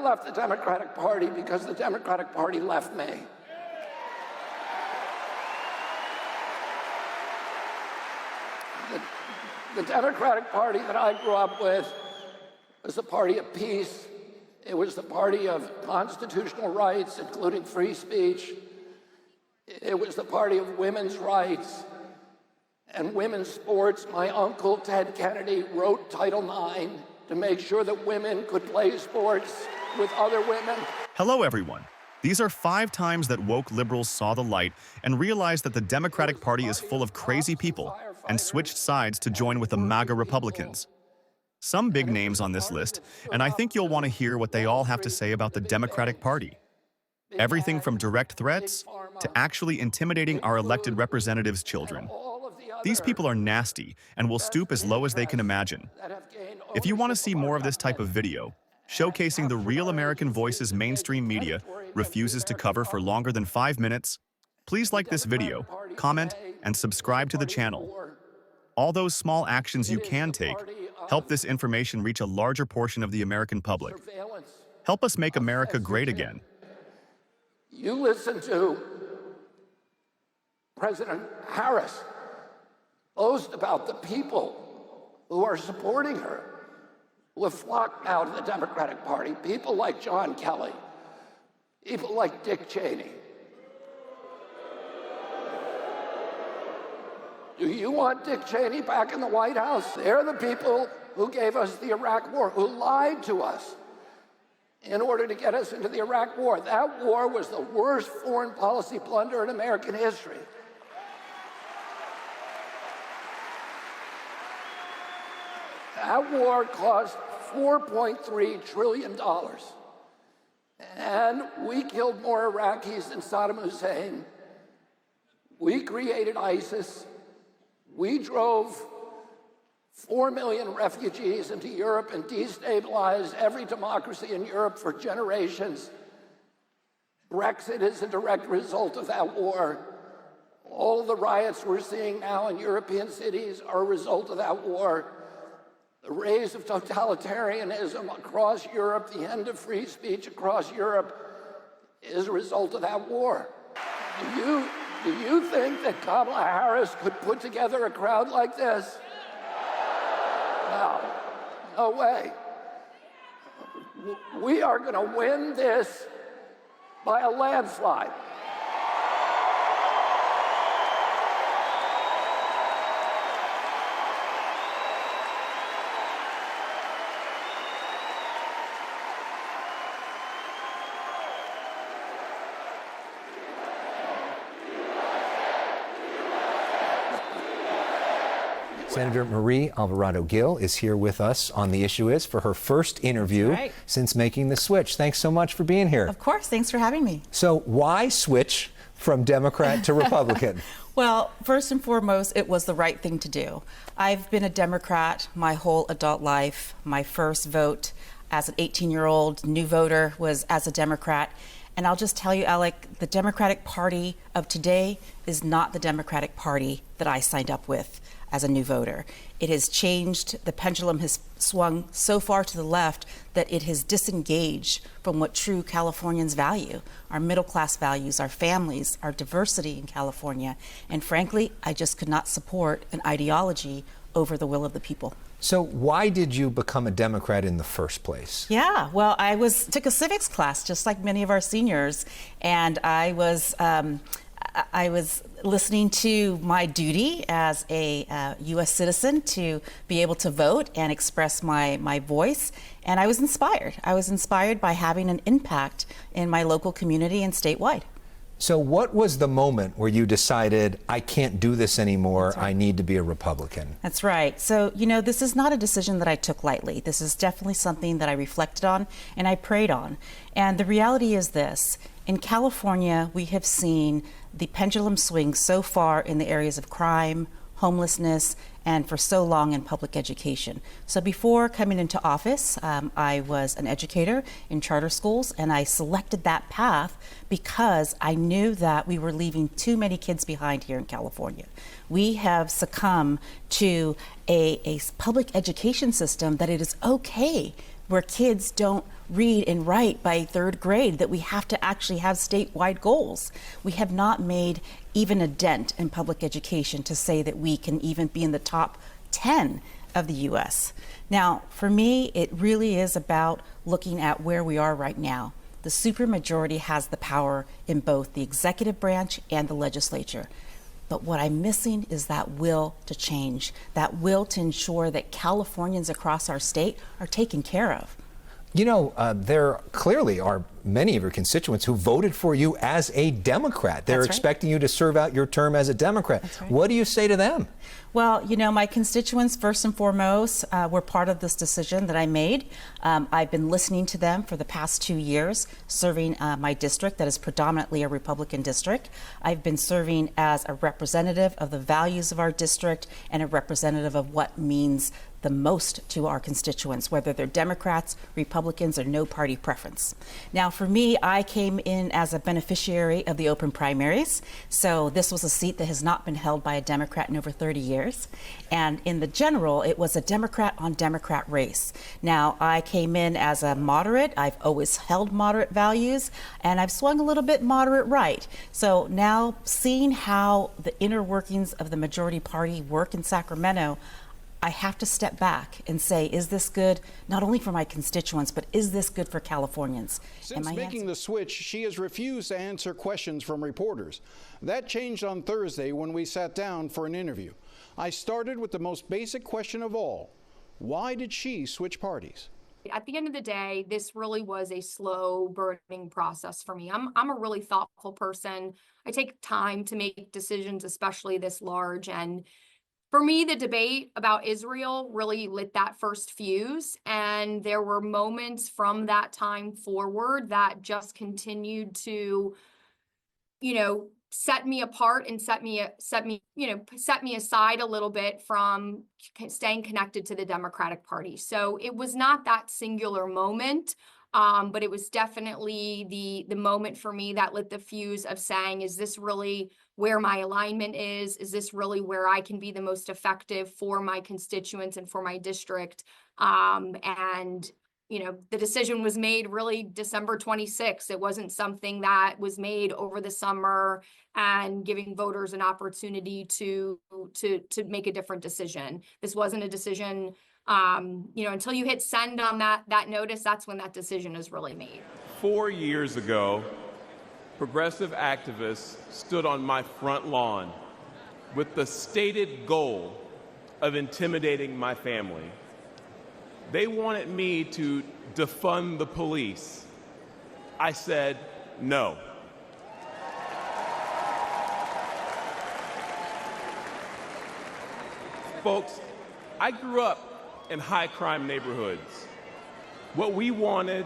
I left the Democratic Party because the Democratic Party left me. The Democratic Party that I grew up with was the party of peace. It was the party of constitutional rights, including free speech. It was the party of women's rights and women's sports. My uncle, Ted Kennedy, wrote Title IX to make sure that women could play sports with other women. Hello, everyone. These are 5 times that woke liberals saw the light and realized that the Democratic Party is full of crazy people and switched sides to join with the MAGA Republicans. Some big names on this list, and I think you'll want to hear what they all have to say about the Democratic Party. Everything from direct threats to actually intimidating our elected representatives' children. These people are nasty and will stoop as low as they can imagine. If you want to see more of this type of video, showcasing the real American voices mainstream media refuses to cover for longer than 5 minutes, please like this video, comment, and subscribe to the channel. All those small actions you can take help this information reach a larger portion of the American public. Help us make America great again. You listen to President Harris boast about the people who are supporting her, who have flocked out of the Democratic Party, people like John Kelly, people like Dick Cheney. Do you want Dick Cheney back in the White House? They're the people who gave us the Iraq War, who lied to us in order to get us into the Iraq War. That war was the worst foreign policy blunder in American history. That war cost $4.3 trillion. And we killed more Iraqis than Saddam Hussein. We created ISIS. We drove 4 million refugees into Europe and destabilized every democracy in Europe for generations. Brexit is a direct result of that war. All of the riots we're seeing now in European cities are a result of that war. The rise of totalitarianism across Europe, the end of free speech across Europe, is a result of that war. Do you think that Kamala Harris could put together a crowd like this? No, no way. We are going to win this by a landslide. Senator Marie Alvarado-Gil is here with us on The Issue Is for her first interview since making the switch. Thanks so much for being here. Of course, thanks for having me. So why switch from Democrat to Republican? Well, first and foremost, it was the right thing to do. I've been a Democrat my whole adult life. My first vote as an 18-year-old new voter was as a Democrat. And I'll just tell you, Alec, the Democratic Party of today is not the Democratic Party that I signed up with as a new voter. It has changed. The pendulum has swung so far to the left that it has disengaged from what true Californians value, our middle-class values, our families, our diversity in California. And frankly, I just could not support an ideology over the will of the people. So why did you become a Democrat in the first place? Yeah, well, I took a civics class, just like many of our seniors, and I was listening to my duty as a U.S. citizen to be able to vote and express my voice, and I was inspired. I was inspired by having an impact in my local community and statewide. So what was the moment where you decided, I can't do this anymore, I need to be a Republican? That's right. So, you know, this is not a decision that I took lightly. This is definitely something that I reflected on and I prayed on. And the reality is this: in California, we have seen the pendulum swing so far in the areas of crime, homelessness, and for so long in public education. So before coming into office, I was an educator in charter schools, and I selected that path because I knew that we were leaving too many kids behind here in California. We have succumbed to a public education system that it is okay where kids don't read and write by 3rd grade, that we have to actually have statewide goals. We have not made even a dent in public education to say that we can even be in the top 10 of the U.S. Now, for me, it really is about looking at where we are right now. The supermajority has the power in both the executive branch and the legislature. But what I'm missing is that will to change, that will to ensure that Californians across our state are taken care of. You know, there clearly are many of your constituents who voted for you as a Democrat. They're expecting you to serve out your term as a Democrat. What do you say to them? Well, you know, my constituents, first and foremost, were part of this decision that I made. I've been listening to them for the past 2 years, serving my district that is predominantly a Republican district. I've been serving as a representative of the values of our district and a representative of what means the most to our constituents, whether they're Democrats, Republicans, or no party preference. Now, for me, I came in as a beneficiary of the open primaries. So this was a seat that has not been held by a Democrat in over 30 years. And in the general, it was a Democrat on Democrat race. Now, I came in as a moderate. I've always held moderate values, and I've swung a little bit moderate right. So now, seeing how the inner workings of the majority party work in Sacramento, I have to step back and say, is this good not only for my constituents, but is this good for Californians? Since making the switch, she has refused to answer questions from reporters. That changed on Thursday when we sat down for an interview. I started with the most basic question of all. Why did she switch parties? At the end of the day, this really was a slow burning process for me. I'm a really thoughtful person. I take time to make decisions, especially this large. And for me, the debate about Israel really lit that first fuse. And there were moments from that time forward that just continued to, set me apart and set me aside a little bit from staying connected to the Democratic Party. So it was not that singular moment, but it was definitely the moment for me that lit the fuse of saying, is this really where my alignment is? Is this really where I can be the most effective for my constituents and for my district? The decision was made really December 26th. It wasn't something that was made over the summer and giving voters an opportunity to make a different decision. This wasn't a decision, until you hit send on that notice, that's when that decision is really made. 4 years ago, progressive activists stood on my front lawn with the stated goal of intimidating my family. They wanted me to defund the police. I said no. Folks, I grew up in high-crime neighborhoods. What we wanted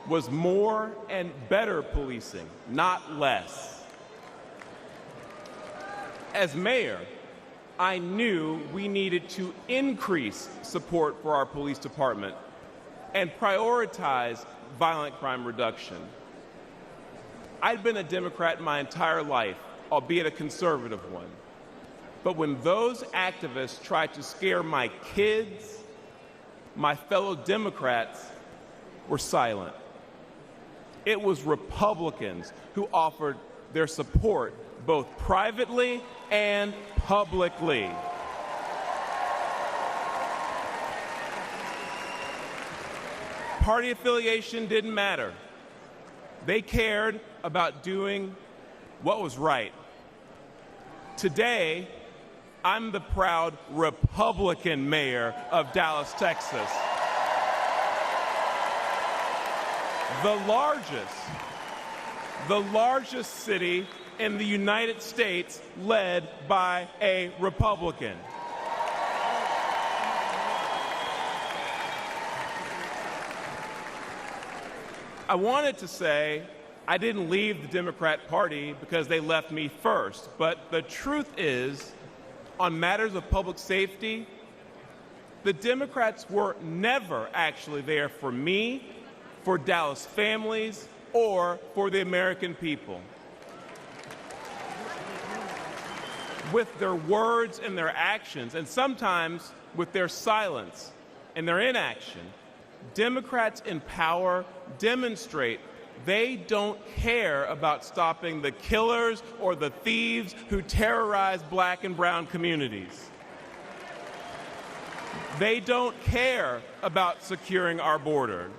was more and better policing, not less. As mayor, I knew we needed to increase support for our police department and prioritize violent crime reduction. I'd been a Democrat my entire life, albeit a conservative one. But when those activists tried to scare my kids, my fellow Democrats were silent. It was Republicans who offered their support both privately and publicly. Party affiliation didn't matter. They cared about doing what was right. Today, I'm the proud Republican mayor of Dallas, Texas. The largest city in the United States led by a Republican. I wanted to say I didn't leave the Democrat Party because they left me first, but the truth is, on matters of public safety, the Democrats were never actually there for me, for Dallas families, or for the American people. With their words and their actions, and sometimes with their silence and their inaction, Democrats in power demonstrate they don't care about stopping the killers or the thieves who terrorize black and brown communities. They don't care about securing our border.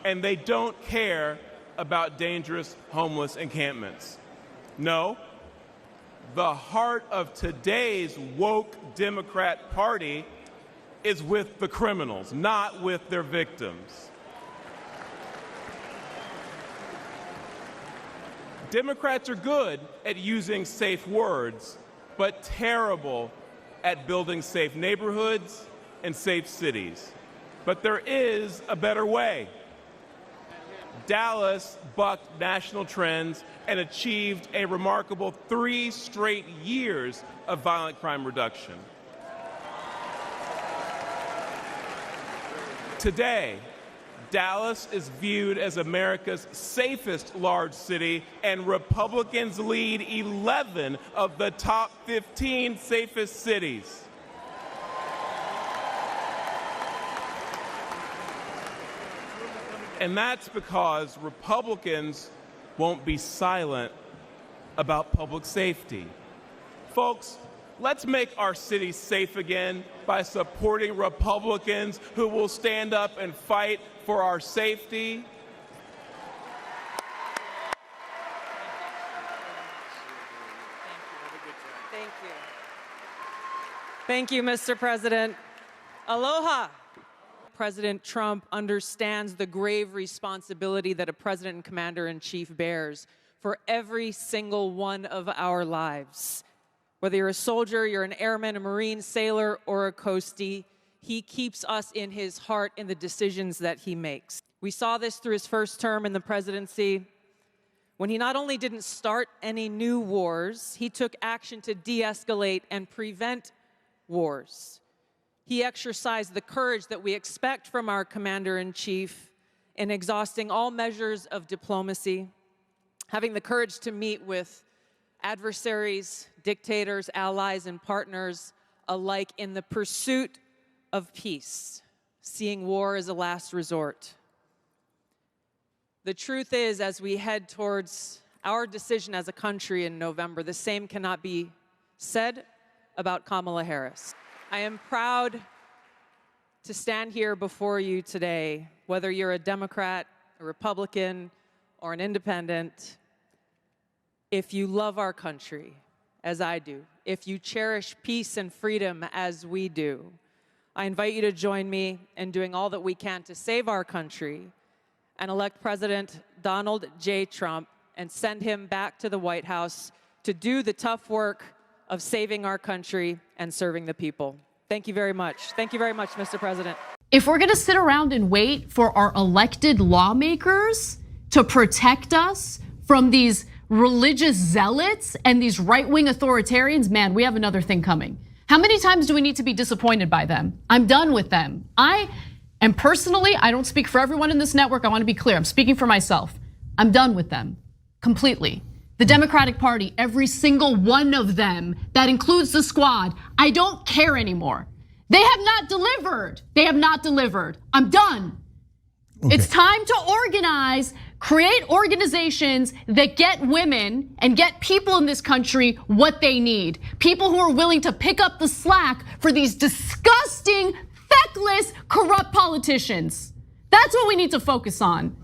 And they don't care about dangerous homeless encampments. No, the heart of today's woke Democrat Party is with the criminals, not with their victims. Democrats are good at using safe words, but terrible at building safe neighborhoods and safe cities. But there is a better way. Dallas bucked national trends and achieved a remarkable 3 straight years of violent crime reduction. Today, Dallas is viewed as America's safest large city, and Republicans lead 11 of the top 15 safest cities. And that's because Republicans won't be silent about public safety. Folks, let's make our city safe again by supporting Republicans who will stand up and fight for our safety. Thank you. Thank you, Mr. President. Aloha. President Trump understands the grave responsibility that a president and commander-in-chief bears for every single one of our lives. Whether you're a soldier, you're an airman, a Marine, sailor, or a coastie, he keeps us in his heart in the decisions that he makes. We saw this through his first term in the presidency, when he not only didn't start any new wars, he took action to de-escalate and prevent wars. He exercised the courage that we expect from our commander-in-chief in exhausting all measures of diplomacy, having the courage to meet with adversaries, dictators, allies, and partners alike in the pursuit of peace, seeing war as a last resort. The truth is, as we head towards our decision as a country in November, the same cannot be said about Kamala Harris. I am proud to stand here before you today, whether you're a Democrat, a Republican, or an independent. If you love our country, as I do, if you cherish peace and freedom as we do, I invite you to join me in doing all that we can to save our country and elect President Donald J. Trump and send him back to the White House to do the tough work of saving our country and serving the people. Thank you very much. Thank you very much, Mr. President. If we're gonna sit around and wait for our elected lawmakers to protect us from these religious zealots and these right-wing authoritarians, man, we have another thing coming. How many times do we need to be disappointed by them? I'm done with them. And personally, I don't speak for everyone in this network. I want to be clear. I'm speaking for myself. I'm done with them completely. The Democratic Party, every single one of them, that includes the squad, I don't care anymore. They have not delivered. They have not delivered. I'm done. Okay. It's time to organize, create organizations that get women and get people in this country what they need. People who are willing to pick up the slack for these disgusting, feckless, corrupt politicians. That's what we need to focus on.